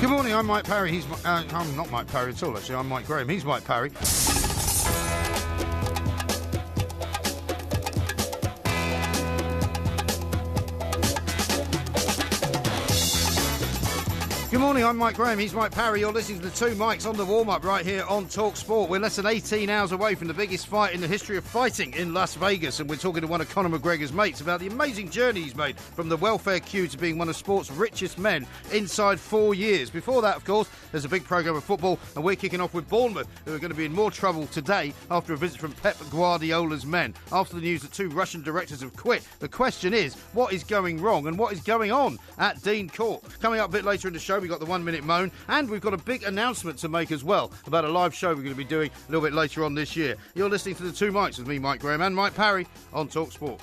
Good morning, I'm Mike Parry. I'm not Mike Parry at all, actually. I'm Mike Graham. He's Mike Parry. Good morning, I'm Mike Graham. He's Mike Parry. You're listening to the two mics on the warm-up right here on Talk Sport. We're less than 18 hours away from the biggest fight in the history of fighting in Las Vegas, and we're talking to one of Conor McGregor's mates about the amazing journey he's made from the welfare queue to being one of sport's richest men inside 4 years. Before that, of course, there's a big programme of football, and we're kicking off with Bournemouth, who are going to be in more trouble today after a visit from Pep Guardiola's men. After the news that two Russian directors have quit, the question is, what is going wrong and what is going on at Dean Court? Coming up a bit later in the show, we've got the 1 minute moan, and we've got a big announcement to make as well about a live show we're going to be doing a little bit later on this year. You're listening to the two mics with me, Mike Graham, and Mike Parry on Talk Sport.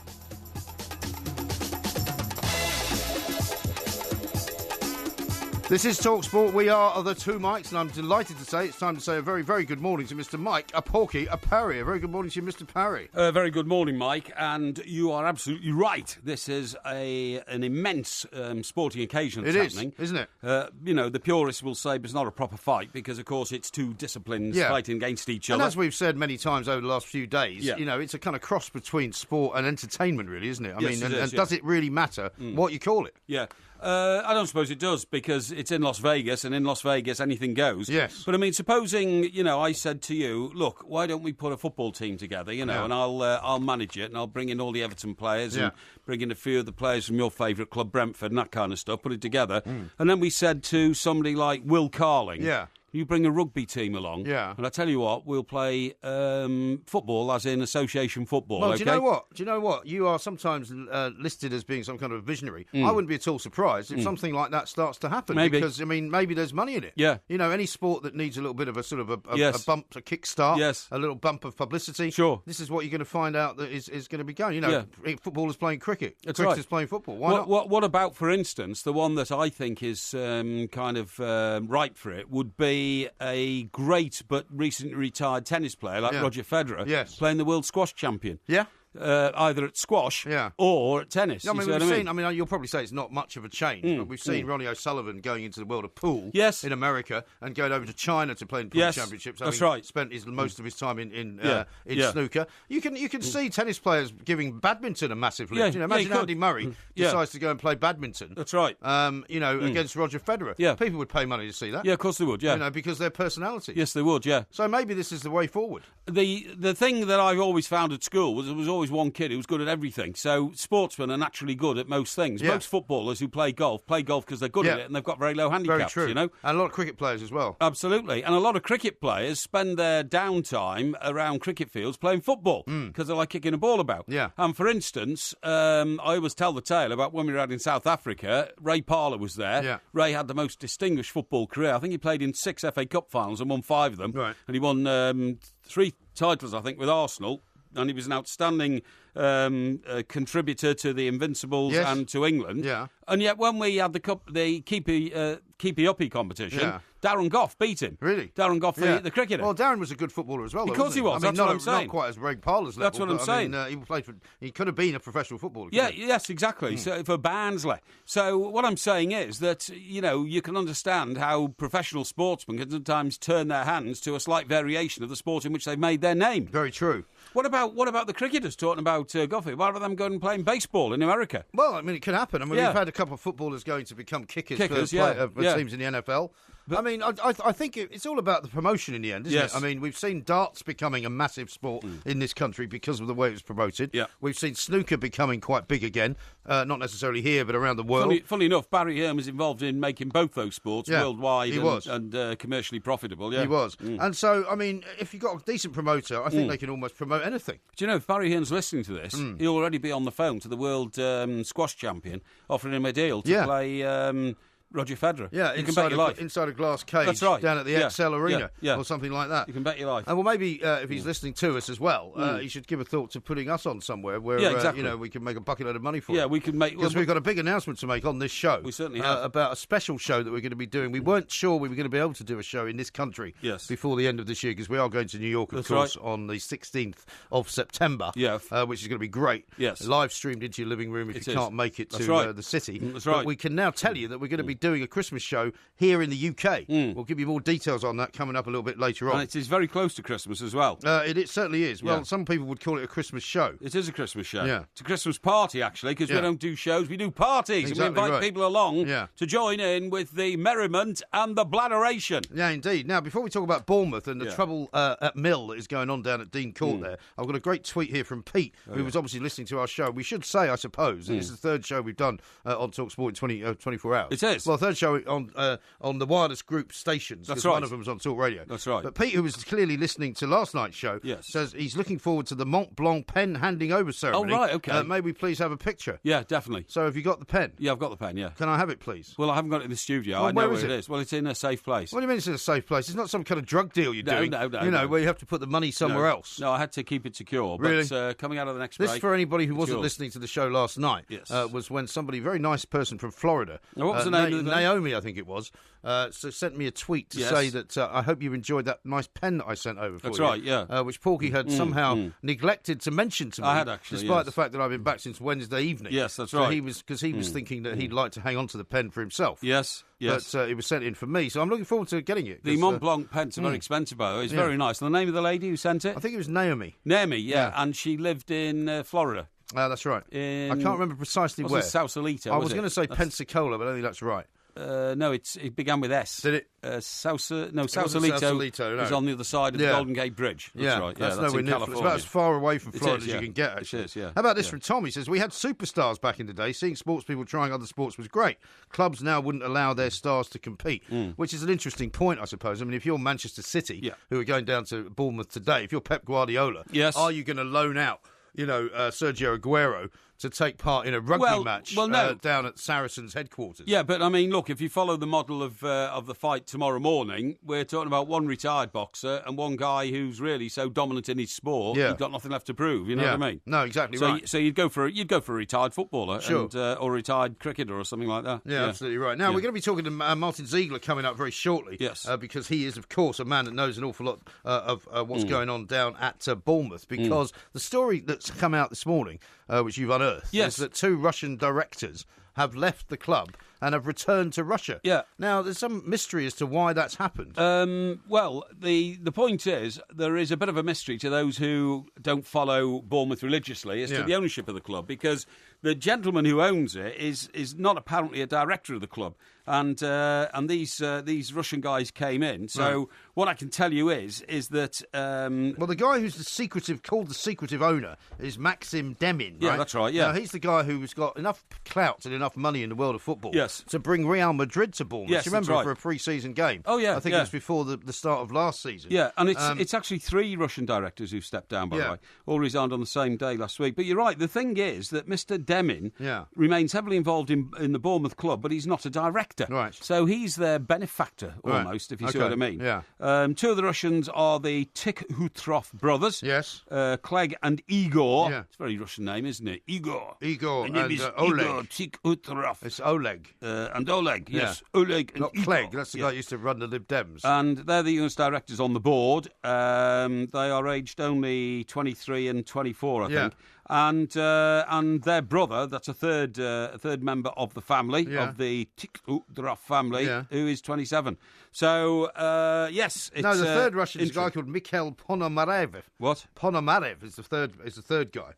This is Talk Sport. We are the two mics, and I'm delighted to say it's time to say a very, very good morning to Mr. Mike, a Porky, a Parry. A very good morning to you, Mr. Parry. Very good morning, Mike, and you are absolutely right. This is an immense sporting occasion that's happening. It is, isn't it? The purists will say it's not a proper fight because, of course, it's two disciplines fighting against each other. And as we've said many times over the last few days, it's a kind of cross between sport and entertainment, really, isn't it? Does it really matter what you call it? Yeah. I don't suppose it does, because it's in Las Vegas, and in Las Vegas anything goes. Yes. But I mean, supposing, I said to you, look, why don't we put a football team together, and I'll manage it, and I'll bring in all the Everton players and bring in a few of the players from your favourite club, Brentford, and that kind of stuff, put it together. And then we said to somebody like Will Carling, you bring a rugby team along, and I tell you what, we'll play football, as in association football. Well, okay? do you know what? You are sometimes listed as being some kind of visionary. I wouldn't be at all surprised if something like that starts to happen. Maybe. Because, maybe there's money in it. Yeah. Any sport that needs a little bit of a sort of a bump, a kickstart, a little bump of publicity. Sure. This is what you're going to find out that is going to be going. Footballers playing cricket. That's Cricketers right. playing football. Why not? What about, for instance, the one that I think is kind of ripe for it would be a great but recently retired tennis player like Roger Federer playing the world squash champion. Yeah. Either at squash or at tennis. You'll probably say it's not much of a change, but we've seen Ronnie O'Sullivan going into the world of pool in America and going over to China to play in pool championships. That's right. Spent most of his time in snooker. You can see tennis players giving badminton a massive lift. Imagine Andy Murray decides to go and play badminton. That's right. Against Roger Federer. Yeah. People would pay money to see that. Yeah, of course they would. Yeah, because their personality. Yes, they would. Yeah. So maybe this is the way forward. The thing that I've always found at school was there was always one kid who was good at everything. So sportsmen are naturally good at most things. Yeah. Most footballers who play golf because they're good at it and they've got very low handicaps. Very true. And a lot of cricket players as well. Absolutely. And a lot of cricket players spend their downtime around cricket fields playing football because they like kicking a ball about. Yeah. And for instance, I always tell the tale about when we were out in South Africa. Ray Parlour was there. Yeah. Ray had the most distinguished football career. I think he played in 6 FA Cup finals and won 5 of them. Right. And he won 3 titles, I think, with Arsenal. And he was an outstanding contributor to the Invincibles and to England. Yeah. And yet when we had the keepy-uppy competition, Darren Gough beat him. Really? Darren Gough, the cricketer. Well, Darren was a good footballer as well. Of course he was. That's what I'm saying. Not quite as Ray Parlour's level. That's what I'm saying. He could have been a professional footballer. Yes, exactly. So for Barnsley. So what I'm saying is that, you can understand how professional sportsmen can sometimes turn their hands to a slight variation of the sport in which they've made their name. Very true. What about the cricketers talking about Goughy? Why don't them go and playing baseball in America? Well, it can happen. We've had a couple of footballers going to become kickers for teams in the NFL. But, I think it's all about the promotion in the end, isn't it? We've seen darts becoming a massive sport in this country because of the way it was promoted. Yeah. We've seen snooker becoming quite big again, not necessarily here, but around the world. Funny enough, Barry Hearn was involved in making both those sports worldwide and commercially profitable. Yeah. He was. And so, if you've got a decent promoter, I think they can almost promote anything. Do you know, if Barry Hearn's listening to this, he'll already be on the phone to the world squash champion, offering him a deal to play Roger Federer. Yeah, you can bet your life. Inside a glass cage. That's right. Down at the XL Arena or something like that. You can bet your life. And well, maybe if he's listening to us as well, he should give a thought to putting us on somewhere where we can make a bucket load of money for it. Yeah, we can make... Because we've got a big announcement to make on this show. We certainly have. About a special show that we're going to be doing. We weren't sure we were going to be able to do a show in this country before the end of this year, because we are going to New York, of course, on the 16th of September, which is going to be great. Yes. Live streamed into your living room if you can't make it to the city. That's right. But we can now tell you that we're going to be doing a Christmas show here in the UK. We'll give you more details on that coming up a little bit later on. And it is very close to Christmas as well. It certainly is. Well, some people would call it a Christmas show. It is a Christmas show. Yeah. It's a Christmas party, actually, because we don't do shows, we do parties. Exactly and we invite people along to join in with the merriment and the bladderation. Yeah, indeed. Now, before we talk about Bournemouth and the trouble at Mill that is going on down at Dean Court there, I've got a great tweet here from Pete, who was obviously listening to our show. We should say, I suppose, that it's the third show we've done on TalkSport in 24 hours. It is. Well, third show on the wireless group stations. That's right. One of them was on Talk Radio. That's right. But Pete, who was clearly listening to last night's show, says he's looking forward to the Mont Blanc pen handing over ceremony. Oh, right, OK. May we please have a picture? Yeah, definitely. So have you got the pen? Yeah, I've got the pen, yeah. Can I have it, please? Well, I haven't got it in the studio. Well, I know where where is it is. Well, it's in a safe place. What do you mean it's in a safe place? It's not some kind of drug deal you're doing. No, where you have to put the money somewhere else. No, I had to keep it secure. Really? But coming out of the next This, break... for anybody who wasn't listening to the show last night, was when somebody, very nice person from Florida, what was the name of the Naomi, I think it was, sent me a tweet to say that I hope you enjoyed that nice pen that I sent over for you. That's right, yeah. Which Porky had somehow neglected to mention to me. I had, actually, despite the fact that I've been back since Wednesday evening. Yes, that's right. Because he was thinking that he'd like to hang on to the pen for himself. Yes. But it was sent in for me, so I'm looking forward to getting it. The Mont Blanc pens are very expensive, by the way. It's very nice. And the name of the lady who sent it? I think it was Naomi. Naomi, yeah. And she lived in Florida. That's right. I can't remember precisely where. Sausalito, I was going to say Pensacola, but I don't think that's right. No, it began with S. Did it? Sausalito is on the other side of the Golden Gate Bridge. That's right. That's that's nowhere in near. California. It's about as far away from Florida as you can get, actually. It is, yeah. How about this from Tom? He says, we had superstars back in the day. Seeing sports people trying other sports was great. Clubs now wouldn't allow their stars to compete, which is an interesting point, I suppose. I mean, if you're Manchester City, who are going down to Bournemouth today, if you're Pep Guardiola, are you going to loan out, Sergio Aguero to take part in a rugby match down at Saracens headquarters? Yeah, but I mean, look, if you follow the model of the fight tomorrow morning, we're talking about one retired boxer and one guy who's really so dominant in his sport, he's got nothing left to prove. You know what I mean? No, exactly right. So you'd go for a retired footballer, or a retired cricketer or something like that. Yeah, absolutely right. Now we're going to be talking to Martin Ziegler coming up very shortly. Yes, because he is, of course, a man that knows an awful lot of what's going on down at Bournemouth. Because the story that's come out this morning, which you've unearthed, is that two Russian directors have left the club and have returned to Russia. Yeah. Now, there's some mystery as to why that's happened. Well, the point is, there is a bit of a mystery to those who don't follow Bournemouth religiously as to the ownership of the club, because the gentleman who owns it is not apparently a director of the club. And these Russian guys came in. So what I can tell you is that... well, the guy who's called the secretive owner is Maxim Demin, right? Yeah, that's right, yeah. Now, he's the guy who's got enough clout and enough money in the world of football to bring Real Madrid to Bournemouth. Yes, you remember that's for a pre-season game? Oh, yeah. I think it was before the start of last season. Yeah, and it's actually three Russian directors who've stepped down, by the way. All resigned on the same day last week. But you're right, the thing is that Mr. Demin remains heavily involved in the Bournemouth club, but he's not a director. Right. So he's their benefactor, almost, if you see what I mean. Yeah. Two of the Russians are the Tikhutrov brothers. Yes. Clegg and Igor. Yeah. It's a very Russian name, isn't it? Igor. Igor. My name is Oleg. Igor Tikhutrov. It's Oleg. And Oleg, yes. Oleg and not Igor. Clegg. That's the guy who used to run the Lib Dems. And they're the youngest directors on the board. They are aged only 23 and 24, I think. And their brother, that's a third member of the family, of the Tikhutrov family, who is 27. So, yes. It's, no, the third Russian is a guy called Mikhail Ponomarev. What? Ponomarev is the third guy.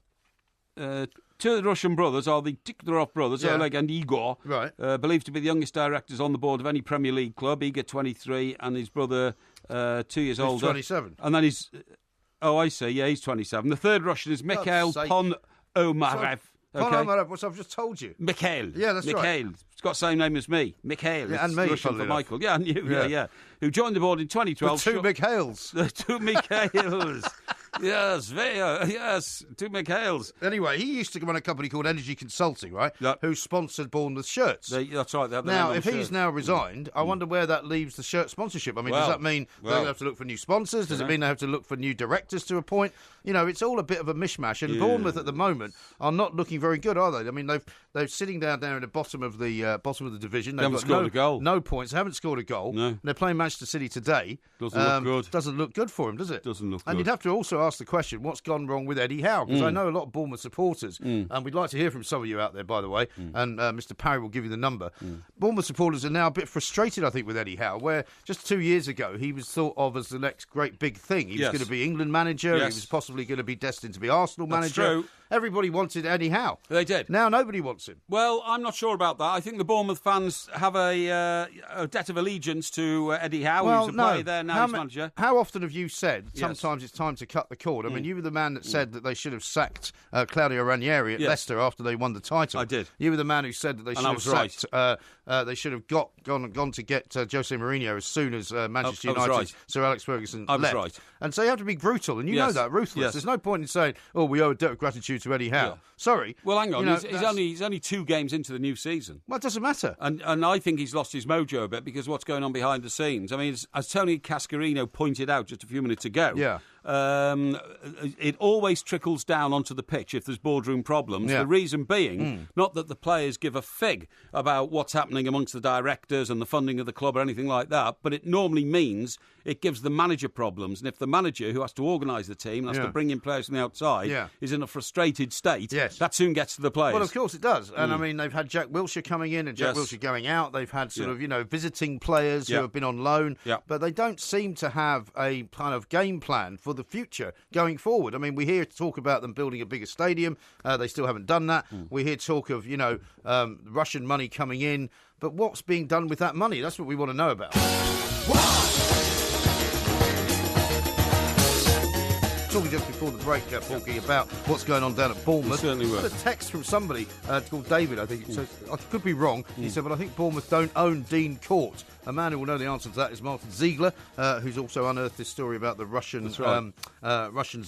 Two of the Russian brothers are the Tikhutrov brothers, Oleg and Igor, believed to be the youngest directors on the board of any Premier League club. Igor, 23, and his brother, 2 years older. 27. And then he's... Oh, I see. Yeah, he's 27. The third Russian is Mikhail Ponomarev. Ponomarev, what I've just told you. Mikhail. Yeah, that's right. It's got the same name as me. Mikhail. Yeah, and me, Russian for Michael. Yeah, and you. Yeah. Who joined the board in 2012. The two Mikhails. The two Mikhails. Yes, two Mikhails. Anyway, he used to run a company called Energy Consulting, right? Yep. Who sponsored Bournemouth shirts. That's right. Now, if he's now resigned, I wonder where that leaves the shirt sponsorship. I mean, does that mean they're going to have to look for new sponsors? Does it mean they have to look for new directors to appoint? You know, it's all a bit of a mishmash. And Bournemouth at the moment are not looking very good, are they? I mean, they're sitting down there in the bottom of the division. They haven't scored a goal. No points. They haven't scored a goal. No. They're playing Manchester City today. Doesn't look good. Doesn't look good for them, does it? Doesn't look good. And you'd have to also ask the question, what's gone wrong with Eddie Howe? Because I know a lot of Bournemouth supporters, and we'd like to hear from some of you out there, by the way, and Mr. Parry will give you the number. Bournemouth supporters are now a bit frustrated, I think, with Eddie Howe, where just 2 years ago he was thought of as the next great big thing. He was going to be England manager. He was possibly going to be destined to be Arsenal manager. True. Everybody wanted Eddie Howe. They did. Now nobody wants him. Well, I'm not sure about that. I think the Bournemouth fans have a debt of allegiance to Eddie Howe, who's a player there, now he's manager. How often have you said, sometimes it's time to cut the cord? I mean, you were the man that said that they should have sacked Claudio Ranieri at Leicester after they won the title. I did. You were the man who said that they should have sacked... they should have gone to get Jose Mourinho as soon as Manchester United, Sir Alex Ferguson left. I was right. And so you have to be brutal, and you know that, ruthless. Yes. There's no point in saying, we owe a debt of gratitude to Eddie Howe. Yeah. Sorry. Well, hang on. He's only 2 games into the new season. Well, it doesn't matter. And I think he's lost his mojo a bit because what's going on behind the scenes. I mean, as Tony Cascarino pointed out just a few minutes ago, it always trickles down onto the pitch if there's boardroom problems. The reason being, not that the players give a fig about what's happening amongst the directors and the funding of the club or anything like that, but it normally means it gives the manager problems. And if the manager, who has to organise the team and has to bring in players from the outside, is in a frustrated state, that soon gets to the players. Well, of course it does. And I mean, they've had Jack Wilshere coming in and Jack Wilshere going out. They've had sort of, visiting players who have been on loan. But they don't seem to have a kind of game plan for the future going forward. I mean, we hear talk about them building a bigger stadium. They still haven't done that. We hear talk of, Russian money coming in. But what's being done with that money? That's what we want to know about. Talking just before the break, Porky, about what's going on down at Bournemouth. We certainly were. A text from somebody called David, I think. It says, I could be wrong. He said, but I think Bournemouth don't own Dean Court. A man who will know the answer to that is Martin Ziegler, who's also unearthed this story about the Russians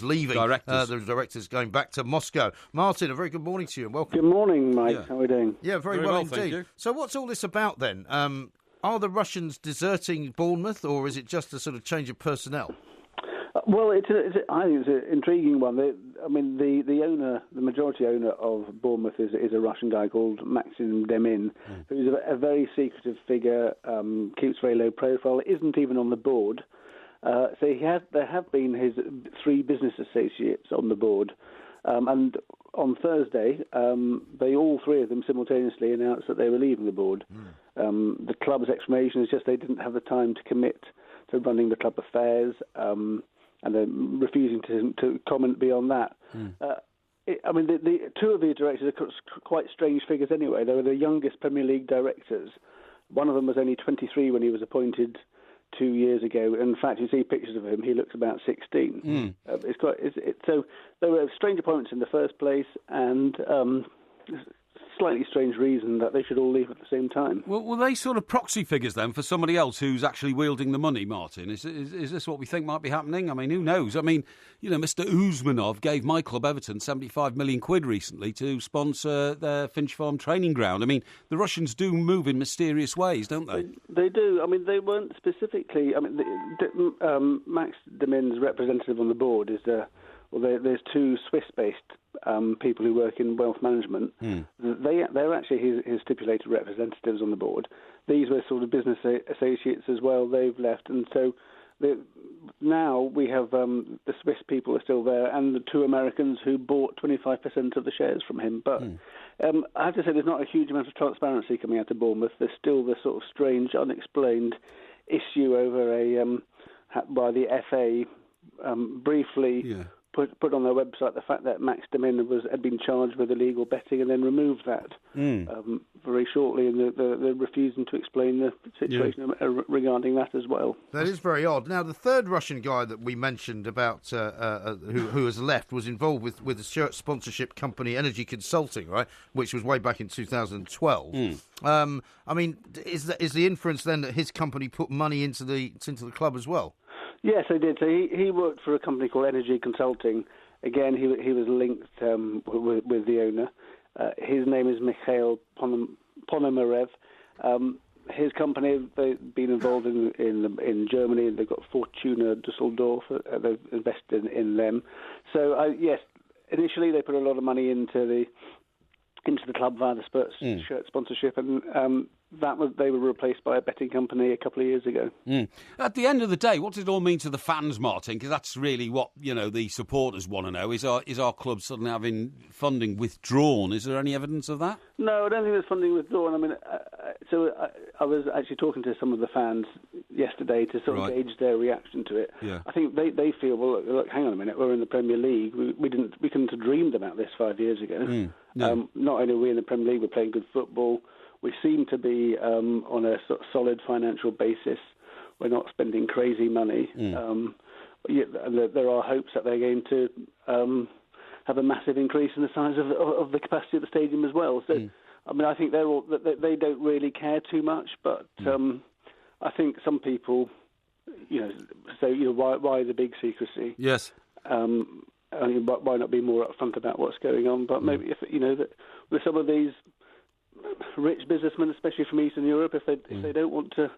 leaving. The directors going back to Moscow. Martin, a very good morning to you and welcome. Good morning, Mike. Yeah. How are we doing? Yeah, very well indeed. Thank you. So what's all this about then? Are the Russians deserting Bournemouth, or is it just a sort of change of personnel? Well, I think it's an intriguing one. The owner, the majority owner of Bournemouth is a Russian guy called Maxim Demin, who's a very secretive figure, keeps very low profile, isn't even on the board. So there have been his 3 business associates on the board. And on Thursday, all 3 of them simultaneously announced that they were leaving the board. The club's explanation is just they didn't have the time to commit to running the club affairs, and they're refusing to comment beyond that. The 2 of the directors are quite strange figures anyway. They were the youngest Premier League directors. One of them was only 23 when he was appointed 2 years ago. In fact, you see pictures of him, he looks about 16. So there were strange appointments in the first place, and slightly strange reason that they should all leave at the same time. Well, were they sort of proxy figures then for somebody else who's actually wielding the money, Martin? Is this what we think might be happening? I mean, who knows? I mean, Mr. Uzmanov gave my club Everton 75 million quid recently to sponsor their Finch Farm training ground. I mean, the Russians do move in mysterious ways, don't they? They do. I mean, they weren't specifically... Max Demin's representative on the board is... there's 2 Swiss-based people who work in wealth management. They're actually his stipulated representatives on the board. These were sort of business associates as well. They've left, and so now we have the Swiss people are still there, and the 2 Americans who bought 25% of the shares from him. But I have to say, there's not a huge amount of transparency coming out of Bournemouth. There's still this sort of strange, unexplained issue over by the FA briefly. Yeah. Put on their website the fact that Max Demin had been charged with illegal betting and then removed that very shortly, and they're refusing to explain the situation regarding that as well. That is very odd. Now, the third Russian guy that we mentioned about who has left was involved with the shirt sponsorship company Energy Consulting, right, which was way back in 2012. I mean, is the inference then that his company put money into the club as well? Yes, they did. So he worked for a company called Energy Consulting. Again, he was linked with the owner. His name is Mikhail Ponomarev. His company, they've been involved in Germany. They've got Fortuna Düsseldorf. They've invested in them. So yes, initially they put a lot of money into the club via the shirt sponsorship, and they were replaced by a betting company a couple of years ago. At the end of the day, what does it all mean to the fans, Martin? Because that's really what the supporters want to know. Is our club suddenly having funding withdrawn? Is there any evidence of that? No, I don't think there's funding withdrawn. I mean, I was actually talking to some of the fans yesterday to sort of gauge their reaction to it. Yeah. I think they feel, well, look, hang on a minute, we're in the Premier League. We couldn't have dreamed about this 5 years ago. No. Not only are we in the Premier League, we're playing good football. We seem to be on a sort of solid financial basis. We're not spending crazy money. There are hopes that they're going to have a massive increase in the size of the capacity of the stadium as well. So, I mean, I think they don't really care too much, but I think some people, say, why the big secrecy? Yes. I mean, why not be more upfront about what's going on? But maybe if that with some of these rich businessmen, especially from Eastern Europe, if they don't want to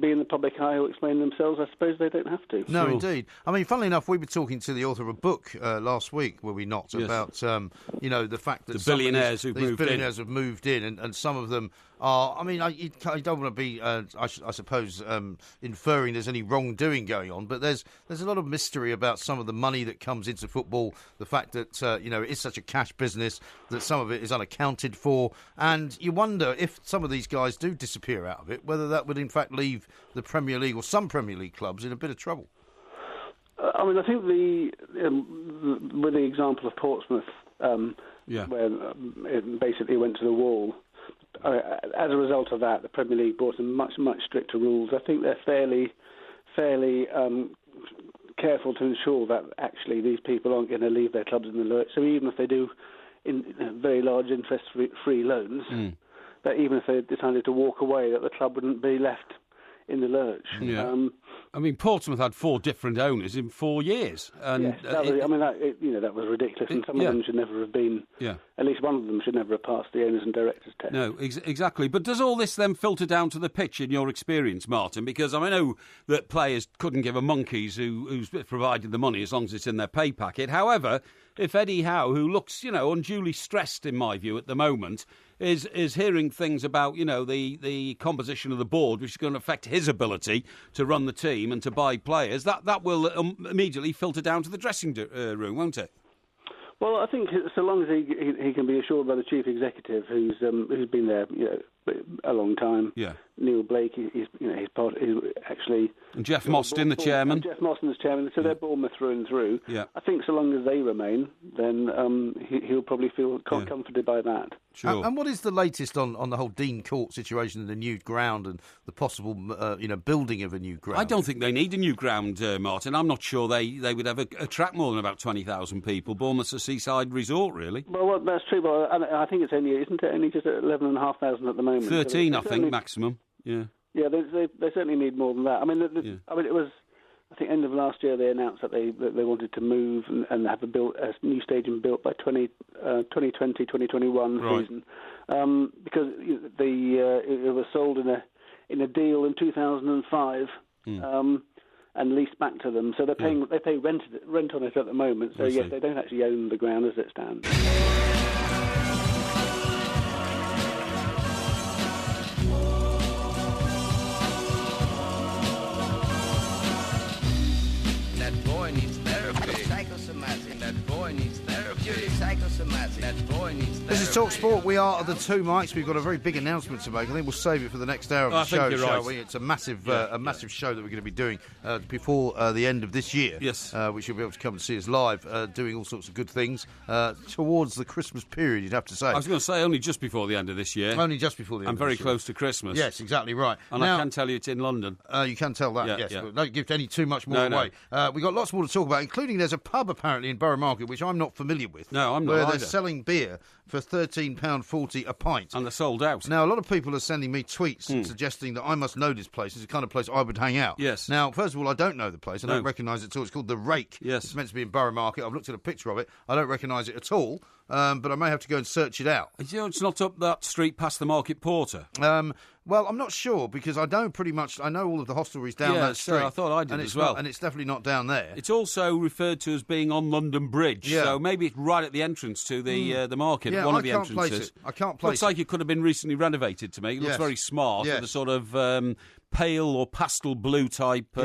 be in the public eye or explain themselves, I suppose they don't have to. No, indeed. I mean, funnily enough, we were talking to the author of a book last week, were we not, about the fact that the billionaires have moved in, and some of them are. I mean, I don't want to be, I suppose, inferring there's any wrongdoing going on, but there's a lot of mystery about some of the money that comes into football. The fact that it is such a cash business that some of it is unaccounted for, and you wonder if some of these guys do disappear out of it, whether that would in fact leave the Premier League or some Premier League clubs in a bit of trouble. I mean, I think with the example of Portsmouth, where it basically went to the wall. As a result of that, the Premier League brought in much stricter rules. I think they're fairly careful to ensure that actually these people aren't going to leave their clubs in the lurch. So even if they do very large interest-free loans, that even if they decided to walk away, that the club wouldn't be left in the lurch. Yeah. I mean, Portsmouth had 4 different owners in 4 years. And yes, that was ridiculous, and some of them should never have been. Yeah. At least one of them should never have passed the owners and directors test. No, exactly. But does all this then filter down to the pitch in your experience, Martin? Because I know that players couldn't give a monkeys who's provided the money as long as it's in their pay packet. However, if Eddie Howe, who looks, unduly stressed in my view at the moment, is hearing things about, the composition of the board, which is going to affect his ability to run the team and to buy players, that will immediately filter down to the dressing room, won't it? Well, I think so long as he can be assured by the chief executive, who's been there a long time. Yeah. Neil Blake, he's actually. And Jeff Mostyn, the chairman. Jeff Mostyn's chairman. So they're Bournemouth through and through. Yeah. I think so long as they remain, then he'll probably feel comforted by that. Sure. And what is the latest on the whole Dean Court situation and the new ground and the possible building of a new ground? I don't think they need a new ground, Martin. I'm not sure they would ever attract more than about 20,000 people. Bournemouth's a seaside resort, really. Well, that's true, but I think isn't it only just 11,500 at the 13, so I think, maximum. Yeah. Yeah, they certainly need more than that. I mean, it was. I think end of last year they announced that they wanted to move and have a new stadium built by 2020, 2021 season, because it was sold in a deal in 2005 and leased back to them. So they pay rent on it at the moment. So yes, they don't actually own the ground as it stands. This is Talk Sport. We are the two mics. We've got a very big announcement to make. I think we'll save it for the next hour of the show, shall we? It's a massive show that we're going to be doing before the end of this year. Yes. Which you'll be able to come and see us live, doing all sorts of good things towards the Christmas period, you'd have to say. I was going to say only just before the end of this year. Only just before the end I'm of very this year. close to Christmas. Yes, exactly right. And now, I can tell you it's in London. You can tell that, yes. But don't give any too much more away. No. We've got lots more to talk about, including there's a pub apparently in Borough Market, which I'm not familiar with. No, I'm not where either. They're selling beer for £13.40 a pint. And they're sold out. Now, a lot of people are sending me tweets suggesting that I must know this place. It's the kind of place I would hang out. Yes. Now, first of all, I don't know the place. I don't recognise it at all. It's called The Rake. Yes. It's meant to be in Borough Market. I've looked at a picture of it. I don't recognise it at all. But I may have to go and search it out. It's not up that street past the Market Porter. Well, I'm not sure because I know all of the hostelries down that street. I thought I did as well. And it's definitely not down there. It's also referred to as being on London Bridge, so maybe it's right at the entrance to the market, one of the entrances. I can't place it. Looks like it could have been recently renovated to me. It looks very smart with a sort of pale or pastel blue type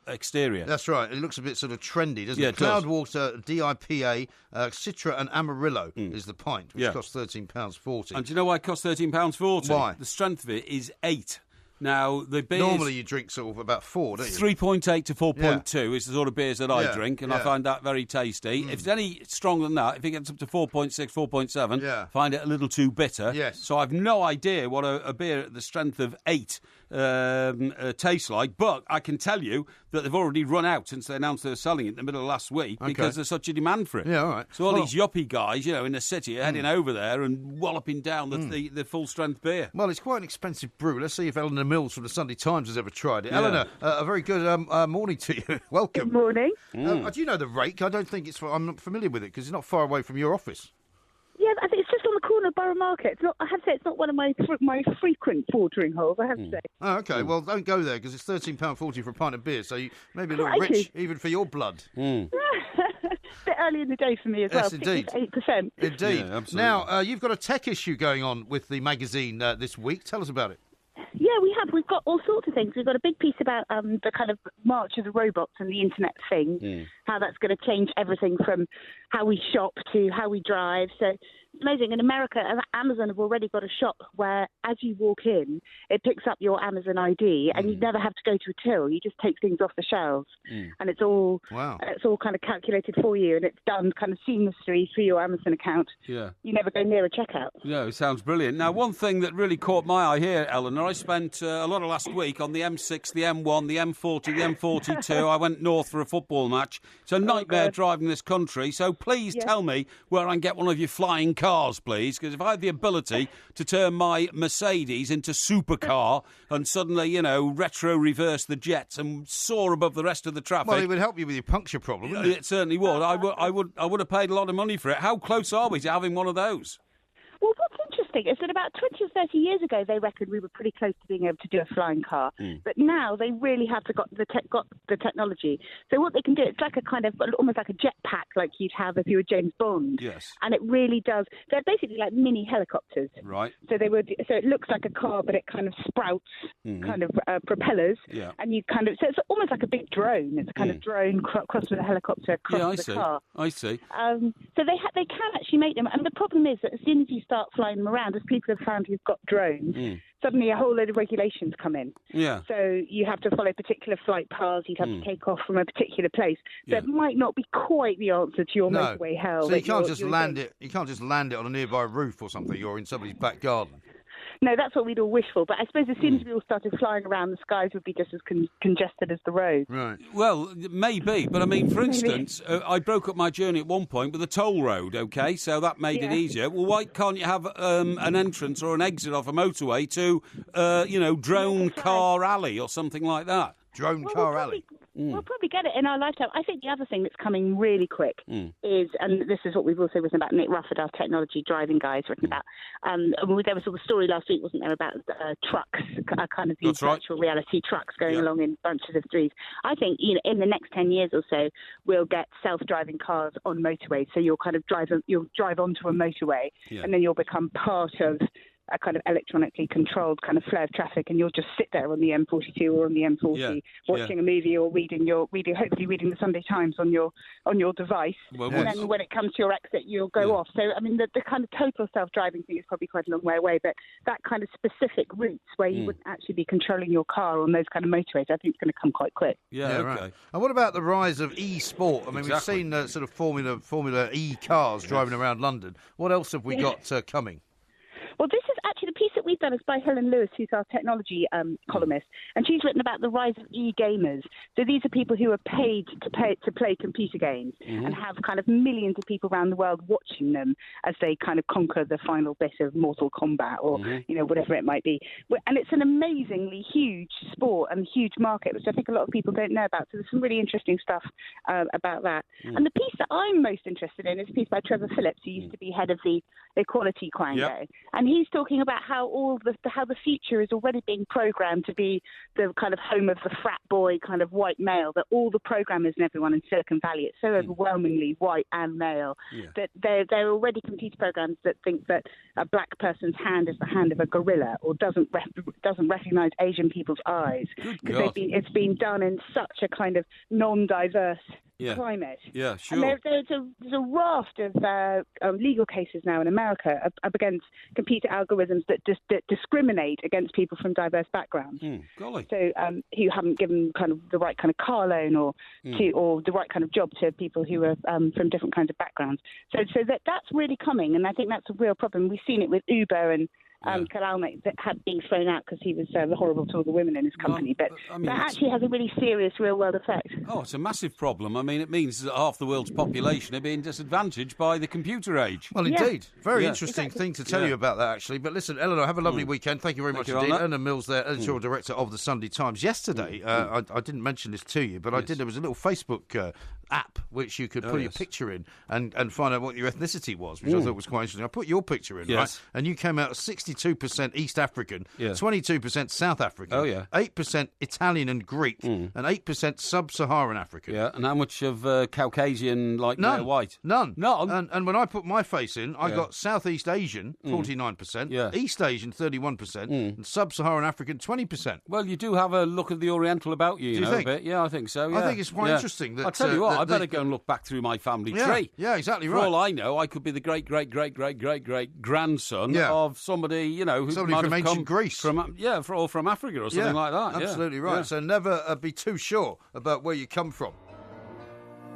exterior. That's right. It looks a bit sort of trendy, doesn't it? Cloudwater, DIPA, Citra and Amarillo is the pint, which costs £13.40. And do you know why it costs £13.40? Why? The strength of it is 8. Now, the beers... Normally you drink sort of about 4, don't you? 3.8 to 4.2 is the sort of beers that I drink, and I find that very tasty. If it's any stronger than that, if it gets up to 4.6, 4.7, find it a little too bitter. Yes. So I've no idea what a beer at the strength of 8 tastes like, but I can tell you that they've already run out since they announced they were selling it in the middle of last week because there's such a demand for it. Yeah, all right. So all these yuppie guys, in the city are heading over there and walloping down the full-strength beer. Well, it's quite an expensive brew. Let's see if Eleanor Mills from the Sunday Times has ever tried it. Eleanor, a very good morning to you. Welcome. Good morning. Do you know the Rake? I don't think I'm not familiar with it because it's not far away from your office. Yeah, I think it's just on the corner of Borough Market. I have to say, it's not one of my frequent watering holes, I have to say. Oh, OK. Well, don't go there because it's £13.40 for a pint of beer, so you may be a little rich even for your blood. A bit early in the day for me as well. Yes, indeed. 8%. Indeed. Yeah, absolutely. Now, you've got a tech issue going on with the magazine this week. Tell us about it. Yeah, we have. We've got all sorts of things. We've got a big piece about the kind of march of the robots and the internet thing, how that's going to change everything from how we shop to how we drive. So it's amazing. In America, Amazon have already got a shop where as you walk in, it picks up your Amazon ID and you never have to go to a till. You just take things off the shelves and it's all kind of calculated for you and it's done kind of seamlessly through your Amazon account. Yeah. You never go near a checkout. Yeah, it sounds brilliant. Now, one thing that really caught my eye here, Eleanor, I spent a lot of last week on the M6, the M1, the M40, the M42. I went north for a football match. It's a nightmare driving this country. So please tell me where I can get one of your flying cars, please, because if I had the ability to turn my Mercedes into supercar and suddenly, retro reverse the jets and soar above the rest of the traffic... Well, it would help you with your puncture problem, wouldn't it? It certainly would. I would have paid a lot of money for it. How close are we to having one of those? Well, what's interesting is that about 20 or 30 years ago, they reckoned we were pretty close to being able to do a flying car. But now they really have got the technology. So what they can do, it's like a kind of almost like a jetpack, like you'd have if you were James Bond. Yes. And it really does. They're basically like mini helicopters. Right. So so it looks like a car, but it kind of sprouts kind of propellers. Yeah. And you so it's almost like a big drone. It's a kind of drone crossed with a helicopter across the car. I see. So they can actually make them. And the problem is that as soon as you start flying them around, as people have found who've got drones, suddenly a whole load of regulations come in. Yeah. So you have to follow particular flight paths, you'd have to take off from a particular place. So it might not be quite the answer to your motorway hell. So you can't just land it. You can't just land it on a nearby roof or something, or in somebody's back garden. No, that's what we'd all wish for. But I suppose as soon as we all started flying around, the skies would be just as congested as the roads. Right. Well, maybe. But, I mean, for instance, I broke up my journey at one point with a toll road, OK? So that made it easier. Well, why can't you have an entrance or an exit off a motorway to, Drone Car Alley or something like that? Drone Car Alley. We'll probably get it in our lifetime. I think the other thing that's coming really quick is, and this is what we've also written about, Nick Rufford, our technology driving guy, has written about. There was a story last week, wasn't there, about trucks, kind of these virtual reality trucks going along in bunches of threes. I think, in the next 10 years or so, we'll get self-driving cars on motorways. So you'll kind of you'll drive onto a motorway and then you'll become part of a kind of electronically controlled kind of flow of traffic, and you'll just sit there on the M42 or on the M40 watching a movie or hopefully reading the Sunday Times on your device. Well, and then when it comes to your exit, you'll go off. So, I mean, the kind of total self-driving thing is probably quite a long way away, but that kind of specific routes where you wouldn't actually be controlling your car on those kind of motorways, I think it's going to come quite quick. Yeah, okay. Right. And what about the rise of e-sport? I mean, we've seen sort of Formula E cars driving around London. What else have we got coming? Well, this is actually the piece that we've done is by Helen Lewis, who's our technology columnist, and she's written about the rise of e-gamers. So these are people who are paid to play computer games and have kind of millions of people around the world watching them as they kind of conquer the final bit of Mortal Kombat or whatever it might be. And it's an amazingly huge sport and huge market, which I think a lot of people don't know about. So there's some really interesting stuff about that. And the piece that I'm most interested in is a piece by Trevor Phillips, who used to be head of the Equality Quango, and he's talking about how how the future is already being programmed to be the kind of home of the frat boy kind of white male, that all the programmers and everyone in Silicon Valley, it's so overwhelmingly white and male that they're already computer programs that think that a black person's hand is the hand of a gorilla or doesn't recognize Asian people's eyes, because it's been done in such a kind of non-diverse climate. Yeah, sure. And there's a raft of legal cases now in America up against computer algorithms that discriminate against people from diverse backgrounds. Golly. So who haven't given kind of the right kind of car loan or the right kind of job to people who are from different kinds of backgrounds. So that's really coming, and I think that's a real problem. We've seen it with Uber and Kalalnik that had been thrown out because he was horrible to all the women in his company. But that actually has a really serious real-world effect. Oh, it's a massive problem. I mean, it means that half the world's population are being disadvantaged by the computer age. Well, indeed. Very interesting thing to tell you about that, actually. But listen, Eleanor, have a lovely weekend. Thank you very much indeed. Eleanor Mills there, editorial director of the Sunday Times. Yesterday, I didn't mention this to you, but there was a little Facebook app which you could put your picture in and find out what your ethnicity was, which I thought was quite interesting. I put your picture in, right? And you came out 62% East African, 22% South African, 8% Italian and Greek, and 8% Sub-Saharan African. Yeah, and how much of Caucasian, white? None. And when I put my face in, I got Southeast Asian, 49%, East Asian, 31%, and Sub-Saharan African, 20%. Well, you do have a look of the Oriental about you, do you think? A bit. Yeah, I think so. Yeah. I think it's quite interesting. That, I'll tell you what, I better go and look back through my family tree. Yeah, exactly right. For all I know, I could be the great-great-great-great-great-great-grandson of somebody, who somebody might from have ancient come Greece. From Africa or something like that. Absolutely right. So never be too sure about where you come from.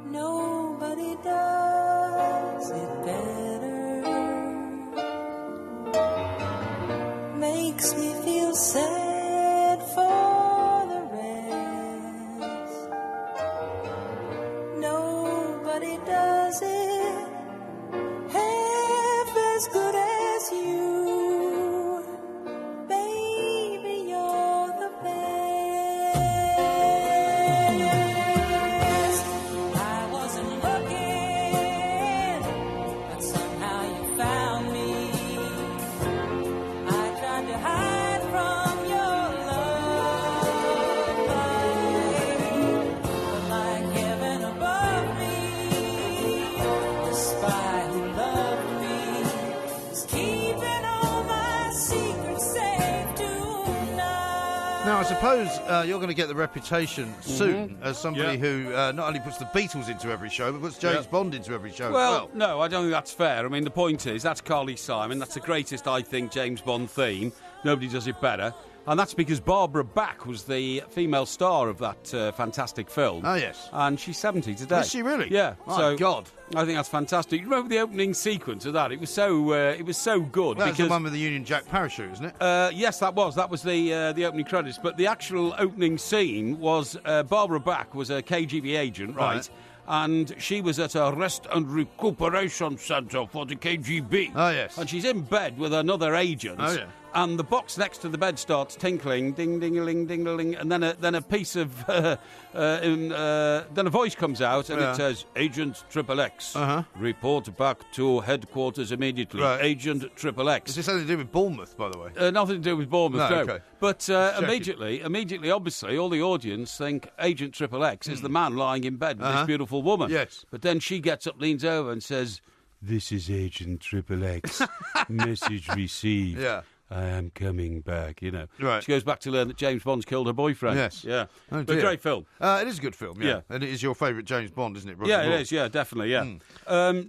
Nobody does it better. Makes me feel sad for the rest. Nobody does it half as good as you. Baby, you're the best. I wasn't looking, but somehow you found me. I tried to hide from your love, but like heaven above me, the spy who loved me is keeping all my secrets safe tonight. Now, I suppose you're going to get the reputation soon as somebody who not only puts the Beatles into every show, but puts James Bond into every show as well. No, I don't think that's fair. I mean, the point is, that's Carly Simon. That's the greatest, I think, James Bond theme. Nobody does it better. And that's because Barbara Bach was the female star of that fantastic film. Oh, yes. And she's 70 today. Is she really? Yeah. My God. I think that's fantastic. You remember the opening sequence of that? It was so good. That's the one with the Union Jack parachute, isn't it? Yes, that was. That was the opening credits. But the actual opening scene was Barbara Bach was a KGB agent, right? And she was at a rest and recuperation centre for the KGB. Oh, yes. And she's in bed with another agent. Oh, yeah. And the box next to the bed starts tinkling, ding-ding-a-ling, ding-a-ling, and then a piece of, then a voice comes out and it says, Agent XXX, report back to headquarters immediately. Right. Agent XXX. Is this something to do with Bournemouth, by the way? Nothing to do with Bournemouth, no. Okay. But immediately, obviously, all the audience think Agent XXX is the man lying in bed with this beautiful woman. Yes. But then she gets up, leans over and says, this is Agent XXX. Message received. Yeah. I am coming back, Right. She goes back to learn that James Bond's killed her boyfriend. Yes. Yeah. Oh, but great film. It is a good film, yeah. And it is your favourite James Bond, isn't it, Roger Yeah, Moore? it is, yeah, definitely, yeah.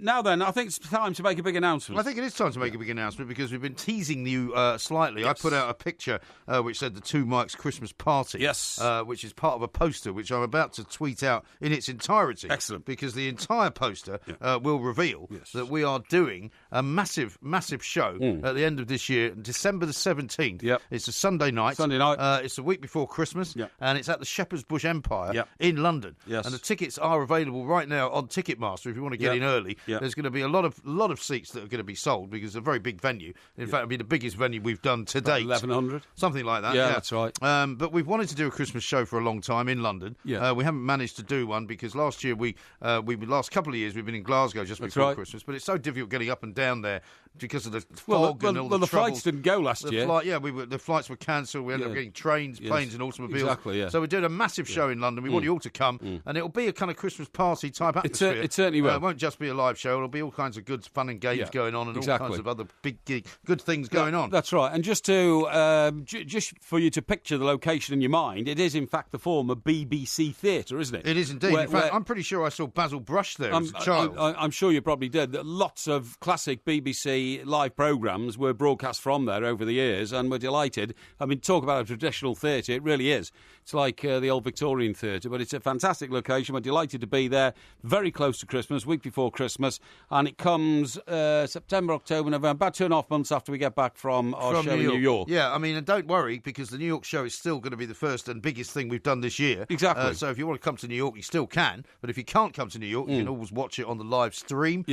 Now then, I think it's time to make a big announcement. I think it is time to make a big announcement because we've been teasing you slightly. Yes. I put out a picture which said the Two Mikes Christmas Party. Yes. Which is part of a poster which I'm about to tweet out in its entirety. Excellent. Because the entire poster will reveal that we are doing a massive, massive show at the end of this year, December December the 17th. Yep. It's a Sunday night. It's the week before Christmas, and it's at the Shepherd's Bush Empire in London. Yes. And the tickets are available right now on Ticketmaster if you want to get in early. There's going to be a lot of seats that are going to be sold because it's a very big venue. In fact, it'll be the biggest venue we've done to date. 1,100? Something like that. Yeah, that's right. But we've wanted to do a Christmas show for a long time in London. Yeah. We haven't managed to do one because last year last couple of years we've been in Glasgow just before Christmas, but it's so difficult getting up and down there because of the fog and all the flights didn't go last year. The flights were cancelled. We ended up getting trains, planes and automobiles. Exactly, yeah. So we're doing a massive show in London. We want you all to come, and it'll be a kind of Christmas party type atmosphere. It certainly will. It won't just be a live show. It'll be all kinds of good fun and games going on and all kinds of other big good things going on. That's right. And just to just for you to picture the location in your mind, it is in fact the former BBC Theatre, isn't it? It is indeed. In fact, I'm pretty sure I saw Basil Brush there as a child. I'm sure you probably did. Lots of classic BBC live programmes were broadcast from there over the years, and we're delighted. I mean, talk about a traditional theatre, it really is. It's like the old Victorian theatre, but it's a fantastic location. We're delighted to be there, very close to Christmas, week before Christmas, and it comes September, October, November, about 2.5 months after we get back from our show in New York. Yeah, I mean, and don't worry, because the New York show is still going to be the first and biggest thing we've done this year. Exactly. So if you want to come to New York, you still can, but if you can't come to New York, you can always watch it on the live stream,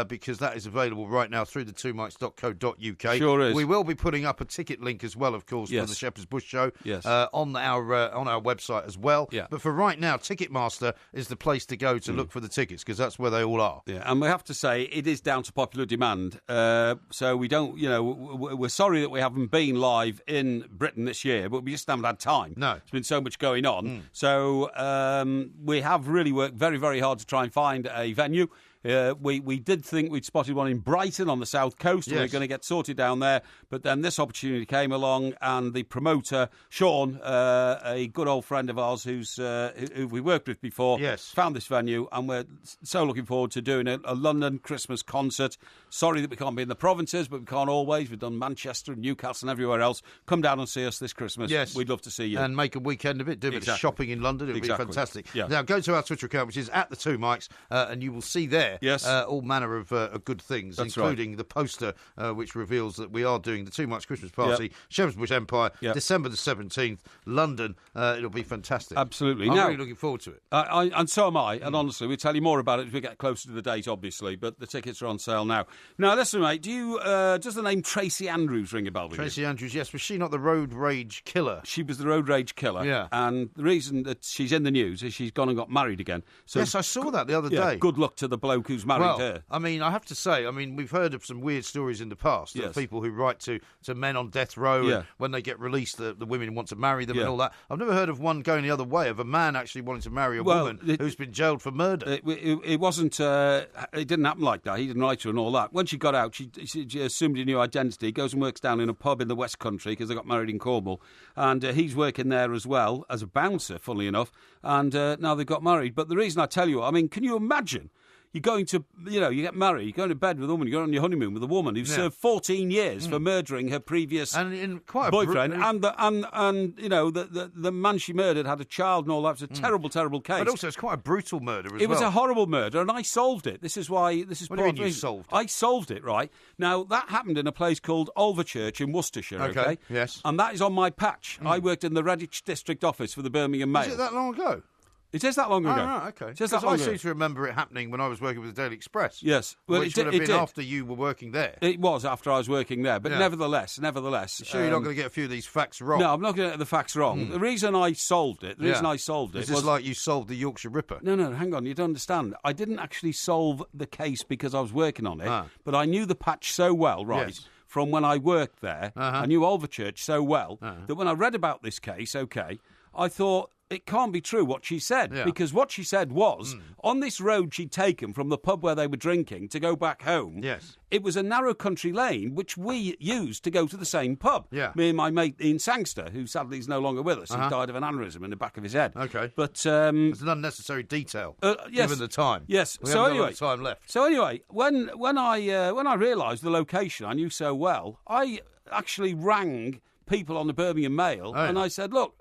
because that is available right now through the twomics.co.uk. Sure is. We will be putting up a ticket link as well, of course, for the Shepherd's Bush show on our website as well. Yeah. But for right now, Ticketmaster is the place to go to look for the tickets, because that's where they all are. Yeah, and we have to say it is down to popular demand. So we don't, we're sorry that we haven't been live in Britain this year, but we just haven't had time. No. There's been so much going on. So we have really worked very, very hard to try and find a venue. We did think we'd spotted one in Brighton on the south coast, and we were going to get sorted down there, but then this opportunity came along, and the promoter, Sean, a good old friend of ours who we worked with before, found this venue, and we're so looking forward to doing a London Christmas concert. Sorry that we can't be in the provinces, but we can't always. We've done Manchester and Newcastle and everywhere else. Come down and see us this Christmas. Yes. We'd love to see you. And make a weekend of it. Do a bit of shopping in London. It'll be fantastic. Yeah. Now, go to our Twitter account, which is @the2mics, and you will see there all manner of good things, including the poster, which reveals that we are doing the Too Much Christmas Party, Shepherd's Bush Empire, December the 17th, London. It'll be fantastic. Absolutely. I'm now, really looking forward to it. And so am I. And honestly, we'll tell you more about it as we get closer to the date, obviously, but the tickets are on sale now. Now, listen, mate, does the name Tracy Andrews ring a bell with you? Tracy Andrews, yes. Was she not the road rage killer? She was the road rage killer. Yeah. And the reason that she's in the news is she's gone and got married again. So, yes, I saw that the other day. Good luck to the bloke who's married her. I mean, I have to say, we've heard of some weird stories in the past of people who write to men on death row, and when they get released, the women want to marry them and all that. I've never heard of one going the other way, of a man actually wanting to marry a woman who's been jailed for murder. It wasn't. It didn't happen like that. He didn't write her and all that. When she got out, she assumed a new identity, goes and works down in a pub in the West Country, because they got married in Cornwall, and he's working there as well as a bouncer, funnily enough, and now they've got married. But the reason I tell you, can you imagine? You're going to, you get married, you're going to bed with a woman, you're on your honeymoon with a woman who served 14 years for murdering her previous boyfriend, and the man she murdered had a child and all that. It was a terrible, terrible case. But also, it's quite a brutal murder as well. It was a horrible murder, and I solved it. This is why. This is what do you mean you solved it? I solved it, right? Now, that happened in a place called Overchurch in Worcestershire, okay? Yes. And that is on my patch. I worked in the Redditch district office for the Birmingham Mail. Is it that long ago? It is that long ago. Oh, right, okay. Because I seem to remember it happening when I was working with the Daily Express. Yes. Well, which would have been after you were working there. It was after I was working there. But nevertheless. You're sure you're not going to get a few of these facts wrong? No, I'm not going to get the facts wrong. The reason I solved it, Is this like you solved the Yorkshire Ripper? No, hang on. You don't understand. I didn't actually solve the case because I was working on it, but I knew the patch so well, right? Yes. From when I worked there, I knew Overchurch so well that when I read about this case, I thought, it can't be true what she said, because what she said was, on this road she'd taken from the pub where they were drinking to go back home, it was a narrow country lane which we used to go to the same pub. Me and my mate Ian Sangster, who sadly is no longer with us. He died of an aneurysm in the back of his head. Okay. But it's an unnecessary detail, given the time. Yes. We haven't got a lot of time left. So anyway, when I realised the location I knew so well, I actually rang people on the Birmingham Mail and I said, look,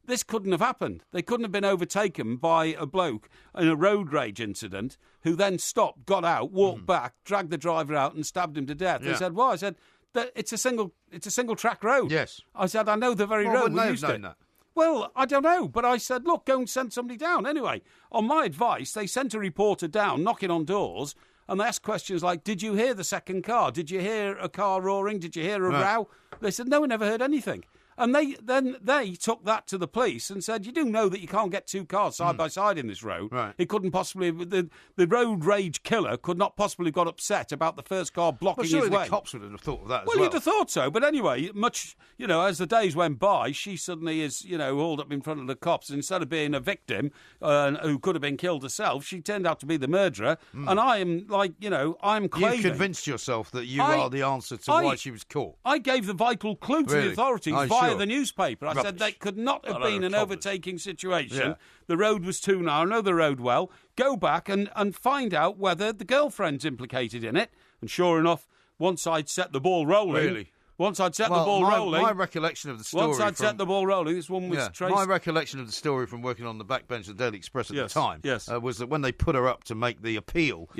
this couldn't have happened. They couldn't have been overtaken by a bloke in a road rage incident who then stopped, got out, walked back, dragged the driver out and stabbed him to death. They said, well, I said, that it's a single track road. Yes. I said, I know the very road. Wouldn't they We have used known it. that? Well, I don't know, but I said, look, go and send somebody down. Anyway, on my advice, they sent a reporter down, knocking on doors, and they asked questions like, did you hear the second car? Did you hear a car roaring? Did you hear a row? They said, no, we never heard anything. And they took that to the police and said, you do know that you can't get two cars side by side in this road. Right. It couldn't possibly, the road rage killer could not possibly have got upset about the first car blocking Well, surely his way. the cops would have thought of that as Well, well. you'd have thought so. But anyway, as the days went by, she suddenly is, hauled up in front of the cops. And instead of being a victim who could have been killed herself, she turned out to be the murderer. And I am I'm claiming... You convinced yourself that you are the answer to why she was caught. I gave the vital clue to the authorities via the newspaper. I said that could not have been an overtaking situation. Yeah. The road was too narrow. I know the road well. Go back and find out whether the girlfriend's implicated in it. And sure enough, once I'd set the ball rolling... Really? Once I'd set the ball rolling... My recollection of the story... Once I'd set the ball rolling, this one was traced... My recollection of the story from working on the back bench of the Daily Express at the time was that when they put her up to make the appeal,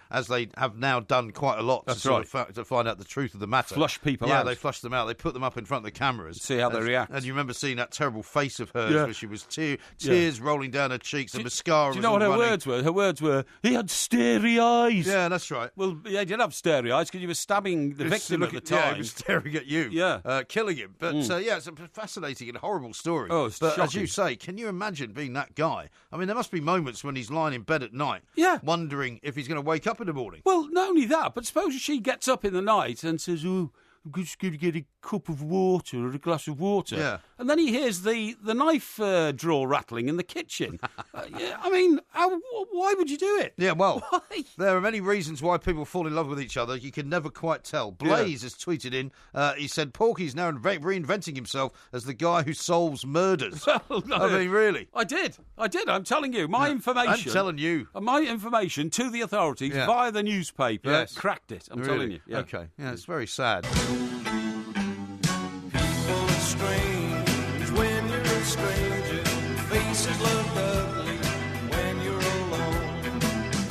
as they have now done quite a lot to find out the truth of the matter. Flush people out. Yeah, they flushed them out. They put them up in front of the cameras. See how they react. And you remember seeing that terrible face of hers where she was tears rolling down her cheeks and mascara Do you know what her words were? Her words were, he had starry eyes. Yeah, that's right. Well, yeah, he did have starry eyes because you were stabbing the victim at the time. Yeah, he was staring at you. Yeah. Killing him. But, it's a fascinating and horrible story. Oh, it's But shocking. as you say, can you imagine being that guy? I mean, there must be moments when he's lying in bed at night wondering if he's going to wake up in the morning. Well, not only that, but suppose she gets up in the night and says, oh, I'm just going to get a cup of water or a glass of water. Yeah. And then he hears the knife drawer rattling in the kitchen. I mean, why would you do it? Yeah, well, Why? there are many reasons why people fall in love with each other. You can never quite tell. Blaze has tweeted in, he said, Porky's now reinventing himself as the guy who solves murders. Well, no. I mean, really. I did. I'm telling you. My information... I'm telling you. My information to the authorities via the newspaper cracked it. I'm telling you. Yeah. Okay. Yeah, it's very sad. People are strange when you're a stranger. Faces look ugly when you're alone.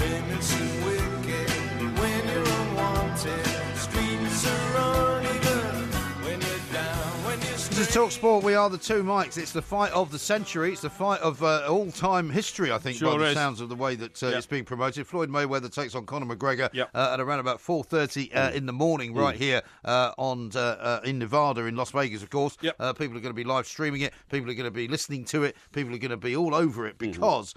Women seem wicked when you're unwanted. Streets are uneven when you're down, when you're This is Talk Sport. We are the two Mikes. It's the fight of the century. It's the fight of all-time history, I think, by the sounds of the way that it's being promoted. Floyd Mayweather takes on Conor McGregor at around about 4:30 in the morning right here in Nevada, in Las Vegas, of course. People are going to be live streaming it. People are going to be listening to it. People are going to be all over it because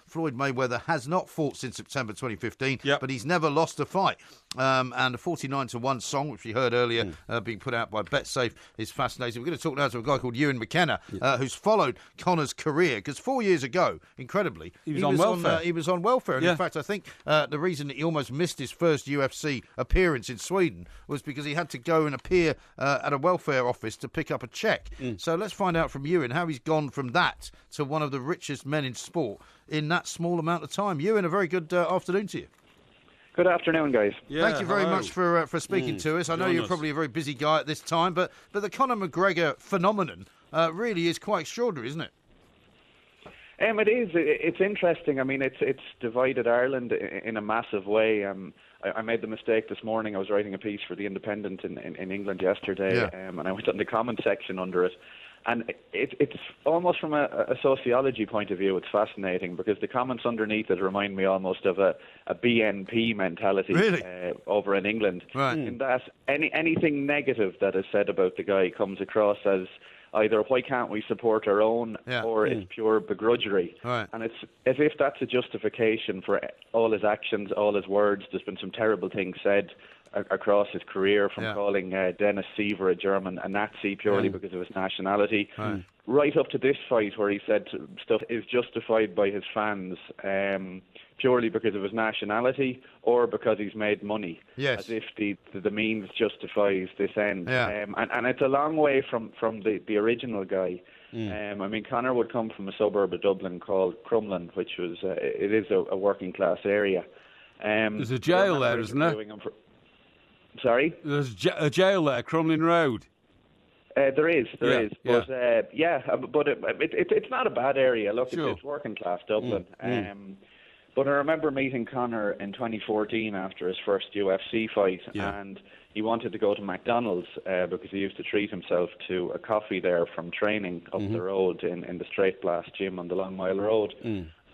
Floyd Mayweather has not fought since September 2015, but he's never lost a fight. And a 49-1 song, which we heard earlier, being put out by BetSafe, is fascinating. We're going to talk now to a guy called Youre McKenna, who's followed Conor's career, because 4 years ago, incredibly, he was on welfare. He was on welfare. And in fact, I think the reason that he almost missed his first UFC appearance in Sweden was because he had to go and appear at a welfare office to pick up a cheque. So let's find out from Youre how he's gone from that to one of the richest men in sport in that small amount of time. Youre, a very good afternoon to you. Good afternoon, guys. Yeah, thank you very much for speaking to us. I know you're probably a very busy guy at this time, but the Conor McGregor phenomenon really is quite extraordinary, isn't it? It is. It's interesting. I mean, it's divided Ireland in a massive way. I made the mistake this morning. I was writing a piece for The Independent in England yesterday, and I went on the comment section under it. And it's almost from a sociology point of view, it's fascinating because the comments underneath it remind me almost of a BNP mentality over in England. Right. In that anything negative that is said about the guy comes across as either why can't we support our own or it's pure begrudgery. Right. And it's as if that's a justification for all his actions, all his words. There's been some terrible things said across his career, from calling Dennis Seaver a Nazi purely because of his nationality, right up to this fight where he said stuff is justified by his fans purely because of his nationality or because he's made money, as if the means justifies this end. And it's a long way from the original guy. I mean, Conor would come from a suburb of Dublin called Crumlin, which was it is a working class area. There's a jail there, isn't there? Sorry? There's a jail there, Crumlin Road. There is. But but it's not a bad area. Look, it's working class Dublin. But I remember meeting Conor in 2014 after his first UFC fight, and he wanted to go to McDonald's because he used to treat himself to a coffee there from training up the road in the Straight Blast gym on the Long Mile Road.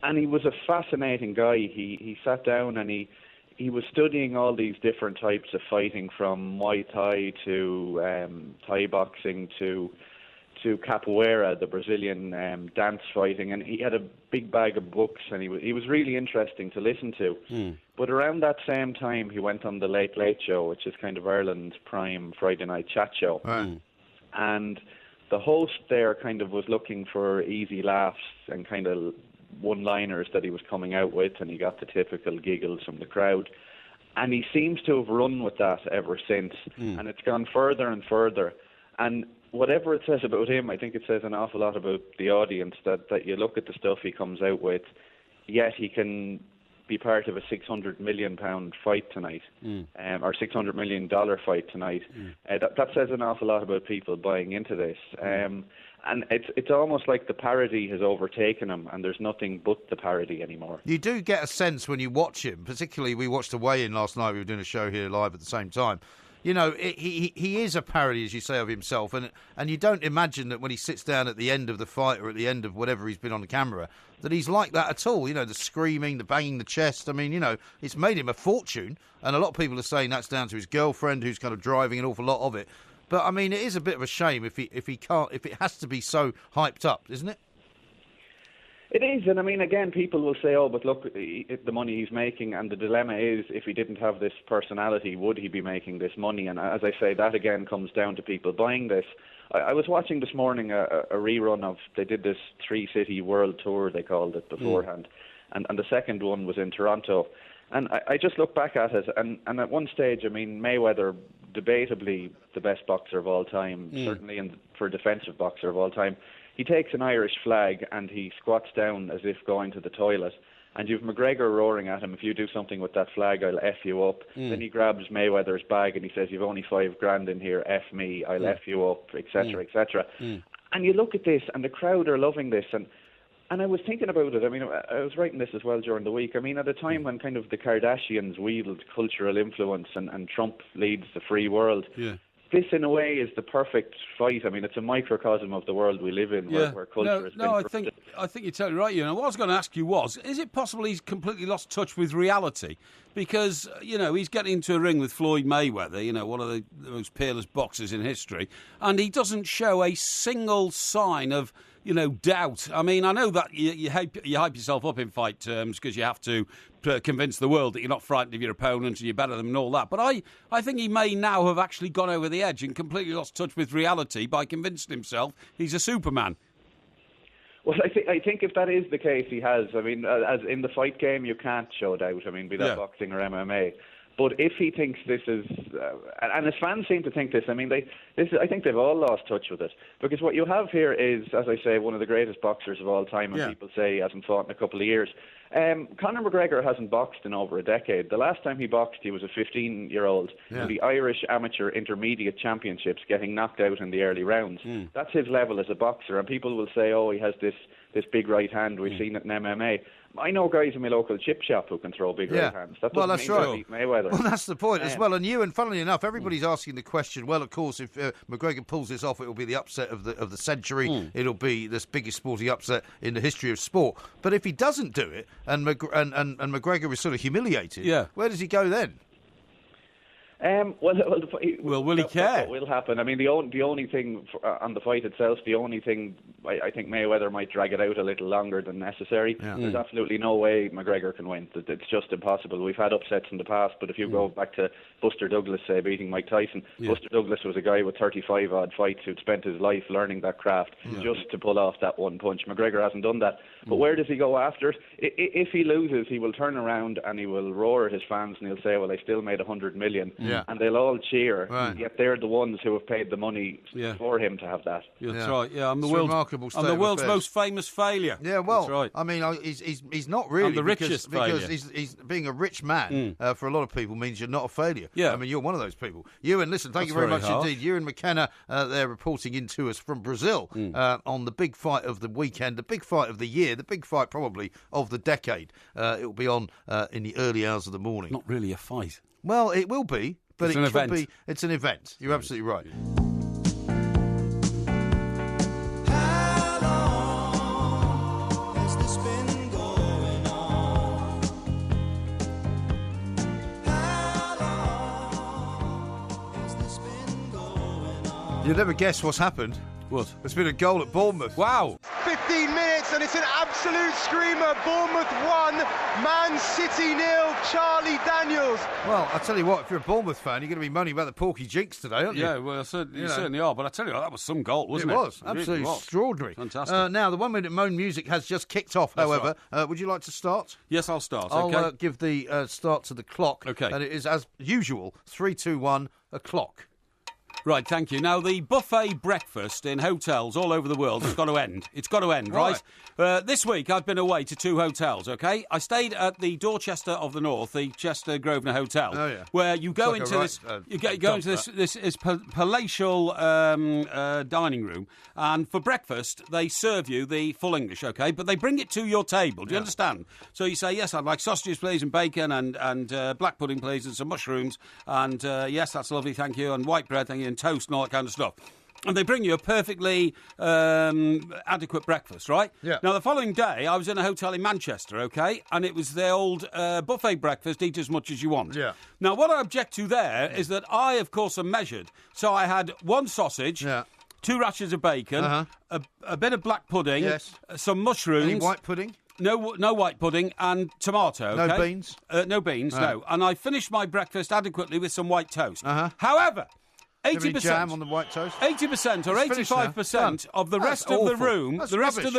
And he was a fascinating guy. He sat down and he was studying all these different types of fighting, from Muay Thai to Thai boxing to capoeira, the Brazilian dance fighting, and he had a big bag of books, and he was really interesting to listen to. But around that same time, he went on the Late Late Show, which is kind of Ireland's prime Friday night chat show. And the host there kind of was looking for easy laughs and kind of one-liners that he was coming out with, and he got the typical giggles from the crowd. And he seems to have run with that ever since, and it's gone further and further. And whatever it says about him, I think it says an awful lot about the audience, that you look at the stuff he comes out with, yet he can be part of a £600 million fight tonight, or $600 million fight tonight. That says an awful lot about people buying into this. And it's almost like the parody has overtaken him, and there's nothing but the parody anymore. You do get a sense when you watch him, particularly we watched the weigh-in last night, we were doing a show here live at the same time. You know, he is a parody, as you say, of himself, and you don't imagine that when he sits down at the end of the fight or at the end of whatever he's been on the camera, that he's like that at all. You know, the screaming, the banging the chest. I mean, you know, it's made him a fortune, and a lot of people are saying that's down to his girlfriend, who's kind of driving an awful lot of it. But I mean, it is a bit of a shame if it has to be so hyped up, isn't it? It is, and I mean, again, people will say, oh, but look, the money he's making, and the dilemma is, if he didn't have this personality, would he be making this money? And as I say, that again comes down to people buying this. I was watching this morning a rerun of, they did this 3-city world tour, they called it beforehand, and the second one was in Toronto. And I just look back at it, and at one stage, I mean, Mayweather, debatably the best boxer of all time, certainly for defensive boxer of all time, he takes an Irish flag and he squats down as if going to the toilet. And you've McGregor roaring at him, if you do something with that flag, I'll F you up. Then he grabs Mayweather's bag and he says, you've only $5,000 in here, F me, I'll F you up, etc., etc. And you look at this, and the crowd are loving this. And I was thinking about it. I mean, I was writing this as well during the week. I mean, at a time when kind of the Kardashians wield cultural influence and Trump leads the free world, this, in a way, is the perfect fight. I mean, it's a microcosm of the world we live in, where culture has been corrupted. I think you're totally right. You know, what I was going to ask you was, is it possible he's completely lost touch with reality? Because, you know, he's getting into a ring with Floyd Mayweather, you know, one of the most peerless boxers in history, and he doesn't show a single sign of, you know, doubt. I mean, I know that you hype yourself up in fight terms because you have to convince the world that you're not frightened of your opponent and you're better than them and all that. But I think he may now have actually gone over the edge and completely lost touch with reality by convincing himself he's a Superman. Well, I think if that is the case, he has. I mean, as in the fight game, you can't show doubt. I mean, be that boxing or MMA. But if he thinks this is, and his fans seem to think this, I mean, I think they've all lost touch with it. Because what you have here is, as I say, one of the greatest boxers of all time, and people say he hasn't fought in a couple of years. Conor McGregor hasn't boxed in over a decade. The last time he boxed, he was a 15-year-old in the Irish Amateur Intermediate Championships, getting knocked out in the early rounds. That's his level as a boxer, and people will say, oh, he has this big right hand. We've seen it in MMA. I know guys in my local chip shop who can throw big right hands. That doesn't mean they beat Mayweather. Well, that's the point as well. And funnily enough, everybody's asking the question, well, of course, if McGregor pulls this off, it will be the upset of the century. It'll be the biggest sporting upset in the history of sport. But if he doesn't do it, and McGregor is sort of humiliated, where does he go then? Will he care? What will happen? I mean, the only thing on the fight itself, the only thing I think Mayweather might drag it out a little longer than necessary. There's absolutely no way McGregor can win. It's just impossible. We've had upsets in the past, but if you go back to Buster Douglas, say, beating Mike Tyson, Buster Douglas was a guy with 35 odd fights who'd spent his life learning that craft just to pull off that one punch. McGregor hasn't done that. But where does he go after it? If he loses, he will turn around and he will roar at his fans and he'll say, well, I still made $100 million. and they'll all cheer. Right. Yet they're the ones who have paid the money for him to have that. Yeah, that's right. Yeah, I'm the It's world's affairs. most famous failure. Yeah, well, that's right. I mean, he's not really I'm the richest because failure. he's being a rich man for a lot of people means you're not a failure. Yeah. I mean, you're one of those people. Ewan, listen, thank you very much indeed. Ewan McKenna, they're reporting in to us from Brazil on the big fight of the weekend, the big fight of the year, the big fight probably of the decade. It will be on in the early hours of the morning. Not really a fight. Well, it will be, but It's it an could event. be. It's an event. You're absolutely right. How long has this been going on? How long has this been going on? You'll never guess what's happened. What? There's been a goal at Bournemouth. Wow. 15 minutes and it's an absolute screamer. Bournemouth 1, Man City 0, Charlie Daniels. Well, I tell you what, if you're a Bournemouth fan, you're going to be moaning about the Porky jinx today, aren't you? Yeah, well, you certainly are. But I tell you, that was some goal, wasn't it? It was. It really Absolutely was. extraordinary. Fantastic. Now, the 1 minute moan music has just kicked off, however. Would you like to start? Yes, I'll start. I'll Okay. give the start to the clock. Okay. And it is, as usual, 3, 2, 1, o'clock. Right, thank you. Now, the buffet breakfast in hotels all over the world has got to end. It's got to end, right? This week, I've been away to 2 hotels, OK? I stayed at the Dorchester of the North, the Chester Grosvenor Hotel, where you go It's into like this... a You go into this palatial dining room, and for breakfast, they serve you the full English, OK? But they bring it to your table. Do you understand? So you say, yes, I'd like sausages, please, and bacon, and black pudding, please, and some mushrooms, and yes, that's lovely, thank you, and white bread, thank you, and toast and all that kind of stuff. And they bring you a perfectly adequate breakfast, right? Yeah. Now, the following day, I was in a hotel in Manchester, OK? And it was the old buffet breakfast, eat as much as you want. Yeah. Now, what I object to there is that I, of course, am measured. So I had 1 sausage, 2 rashers of bacon, a bit of black pudding, some mushrooms. Any white pudding? No white pudding and tomato. No okay? beans? No beans, no. And I finished my breakfast adequately with some white toast. However... Do you have any 80% jam on the white toast? 80% or 85% of the rest of the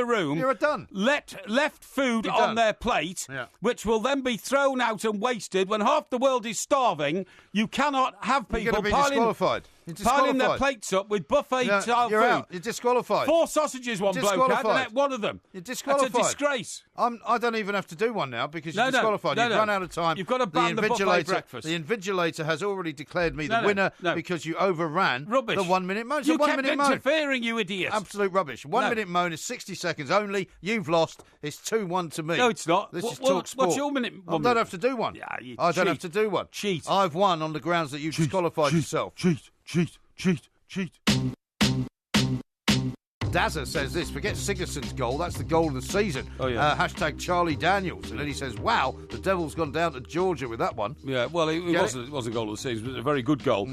room, You're done. left food You're on done. their plate, which will then be thrown out and wasted when half the world is starving. You cannot have You're people going to be disqualified. piling their plates up with buffet-style You're food. out. You're disqualified. 4 sausages one bloke had, and ate one of them. You're disqualified. That's a disgrace. I don't even have to do one now because you're disqualified. You've run out of time. You've got to ban the buffet breakfast. The invigilator has already declared me the winner because you overran the 1 minute moan. It's You a 1 kept minute moan. interfering, you idiot. Absolute rubbish. 1 minute moan is 60 seconds only. You've lost. It's 2-1 to me. No, it's not. This is Talk Sport. What's your minute? I don't have to do one. Yeah, you I don't cheat. have to do one. Cheat. I've won on the grounds that you disqualified yourself. Cheat. Dazza says this, forget Sigurdsson's goal, that's the goal of the season. Oh, yeah. Hashtag Charlie Daniels. And then he says, wow, the Devil's gone down to Georgia with that one. Yeah, well, it wasn't a goal of the season, it was a very good goal.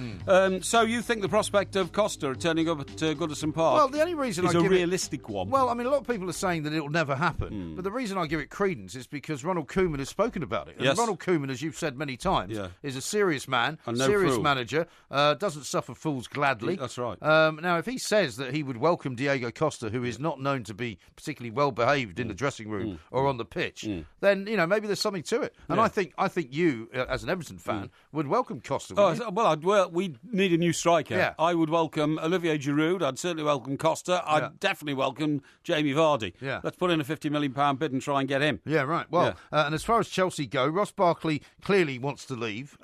So you think the prospect of Costa turning up at Goodison Park Well, the only reason is I a give realistic one? Well, I mean, a lot of people are saying that it'll never happen. But the reason I give it credence is because Ronald Koeman has spoken about it. And Yes. Ronald Koeman, as you've said many times, is a serious man, And no serious fool. manager, doesn't suffer fools gladly. That's right. Now, if he says that he would welcome Diego Costa, who is not known to be particularly well behaved in the dressing room or on the pitch, then maybe there's something to it. And I think you, as an Everton fan, would welcome Costa. Well, we need a new striker. Yeah. I would welcome Olivier Giroud. I'd certainly welcome Costa. I'd definitely welcome Jamie Vardy. Yeah. Let's put in a £50 million bid and try and get him. Yeah, right. Well, and as far as Chelsea go, Ross Barkley clearly wants to leave.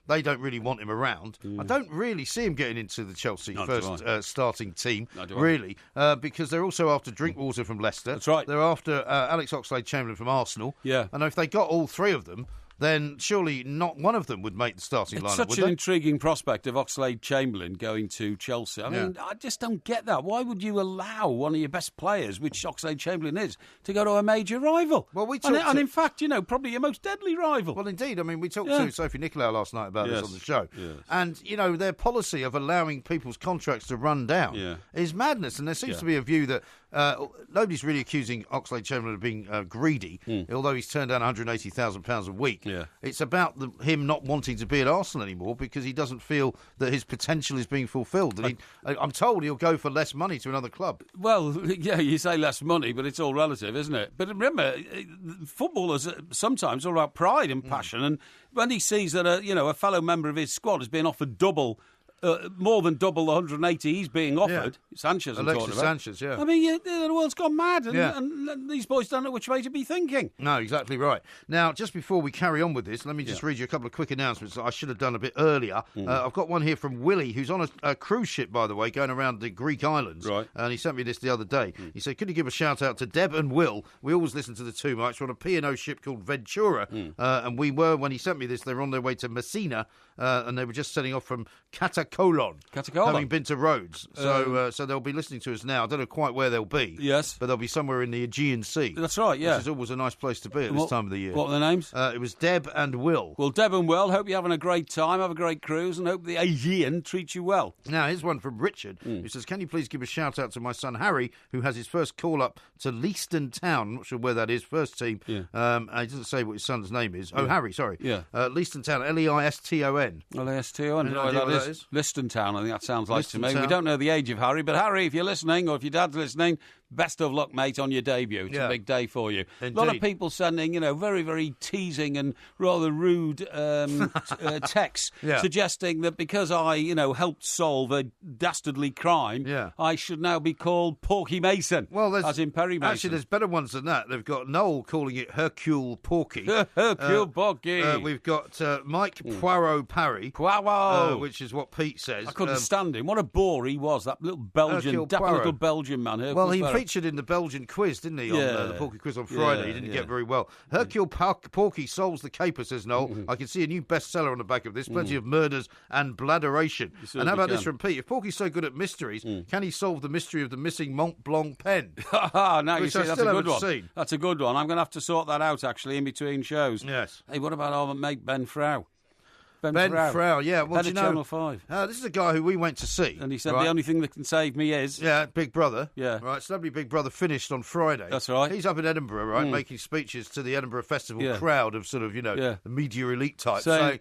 They don't really want him around. I don't really see him getting into the Chelsea starting team, really, because they're also after Drinkwater from Leicester. That's right. They're after Alex Oxlade-Chamberlain from Arsenal. Yeah. And if they got all 3 of them, then surely not one of them would make the starting lineup, Such would an they? intriguing prospect of Oxlade-Chamberlain going to Chelsea. I mean, I just don't get that. Why would you allow one of your best players, which Oxlade-Chamberlain is, to go to a major rival? Well, and in fact, probably your most deadly rival. Well, indeed. I mean, we talked to Sophie Nicolau last night about this on the show. Yes. And, their policy of allowing people's contracts to run down is madness. And there seems to be a view that nobody's really accusing Oxlade-Chamberlain of being greedy, although he's turned down £180,000 a week. Yeah. It's about him not wanting to be at Arsenal anymore because he doesn't feel that his potential is being fulfilled. I'm told he'll go for less money to another club. Well, yeah, you say less money, but it's all relative, isn't it? But remember, footballers sometimes are about pride and passion, and when he sees that a fellow member of his squad has been offered more than double the 180 he's being offered. Yeah. Sanchez, Alexis Sanchez, yeah. I mean, the world's gone mad, and these boys don't know which way to be thinking. No, exactly right. Now, just before we carry on with this, let me just read you a couple of quick announcements that I should have done a bit earlier. I've got one here from Willie, who's on a cruise ship, by the way, going around the Greek islands. Right. And he sent me this the other day. He said, could you give a shout-out to Deb and Will? We always listen to the two mics. We're on a P&O ship called Ventura, and we were, when he sent me this, they were on their way to Messina, and they were just setting off from Katakolon. Having been to Rhodes. So they'll be listening to us now. I don't know quite where they'll be. Yes. But they'll be somewhere in the Aegean Sea. That's right, yeah. Which is always a nice place to be at this time of the year. What were their names? It was Deb and Will. Well, Deb and Will, hope you're having a great time, have a great cruise, and hope the Aegean treats you well. Now, here's one from Richard, who says, can you please give a shout-out to my son Harry, who has his first call-up to Leiston Town. I'm not sure where that is, first team. Yeah. He doesn't say what his son's name is. Oh, Harry, sorry. Yeah. Leiston Town, Leiston. Leiston, know what that is? Liston Town, I think that sounds like to me. We don't know the age of Harry, but Harry, if you're listening, or if your dad's listening, best of luck, mate, on your debut. It's a big day for you. Indeed. A lot of people sending, very, very teasing and rather rude texts suggesting that because I, helped solve a dastardly crime, I should now be called Porky Mason, as in Parry Mason. Actually, there's better ones than that. They've got Noel calling it Hercule Porky. Hercule Porky. We've got Mike Poirot Parry. Poirot. Which is what Pete says. I couldn't stand him. What a bore he was, that little Belgian, dapper little Belgian man. Well, he featured in the Belgian quiz, didn't he, on the Porky quiz on Friday. He didn't get very well. Hercule Porky solves the caper, says Noel. I can see a new bestseller on the back of this. Plenty of murders and bladderation. And how about this from Pete? If Porky's so good at mysteries, can he solve the mystery of the missing Mont Blanc pen? Now you see, that's a good one. Seen. That's a good one. I'm going to have to sort that out, actually, in between shows. Yes. Hey, what about our mate Ben Frau? Ben Frau, yeah. Well, Head of Channel 5. This is a guy who we went to see. And he said the only thing that can save me is... Yeah, Big Brother. Yeah. Right, Celebrity Big Brother finished on Friday. That's right. He's up in Edinburgh, right, making speeches to the Edinburgh Festival crowd of sort of, the media elite types. So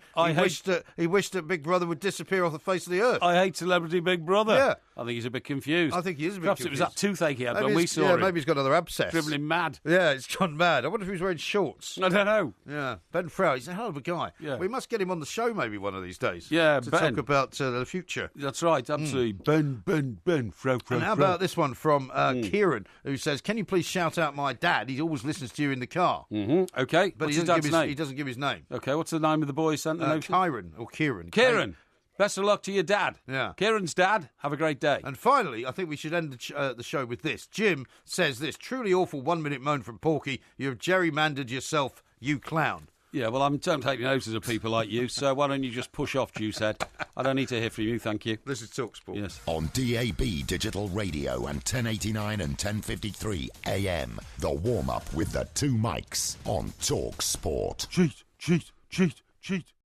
he wished that Big Brother would disappear off the face of the earth. I hate Celebrity Big Brother. Yeah. I think he's a bit confused. I think he is a bit Perhaps confused. Perhaps it was that toothache he had when we saw him. Maybe he's got another abscess. Dribbling mad. Yeah, it's gone mad. I wonder if he's wearing shorts. I don't know. Yeah. Ben Frau, he's a hell of a guy. Yeah. We must get him on the show maybe one of these days. Yeah, to Ben. talk about the future. That's right, absolutely. Ben, Frau. And how about this one from Kieran, who says, can you please shout out my dad? He always listens to you in the car. Mm-hmm. Okay, but what's his dad's name? He doesn't give his name. Okay, what's the name of the boy he sent the note? Kieran. Kieran. Best of luck to your dad. Yeah. Kieran's dad, have a great day. And finally, I think we should end the show with this. Jim says this, truly awful 1 minute moan from Porky. You've gerrymandered yourself, you clown. Yeah, well, I'm don't take notice of people like you, so why don't you just push off, Juicehead? I don't need to hear from you, thank you. This is TalkSport. Yes. On DAB Digital Radio and 1089 and 1053 AM, the warm-up with the two mics on TalkSport. Cheat.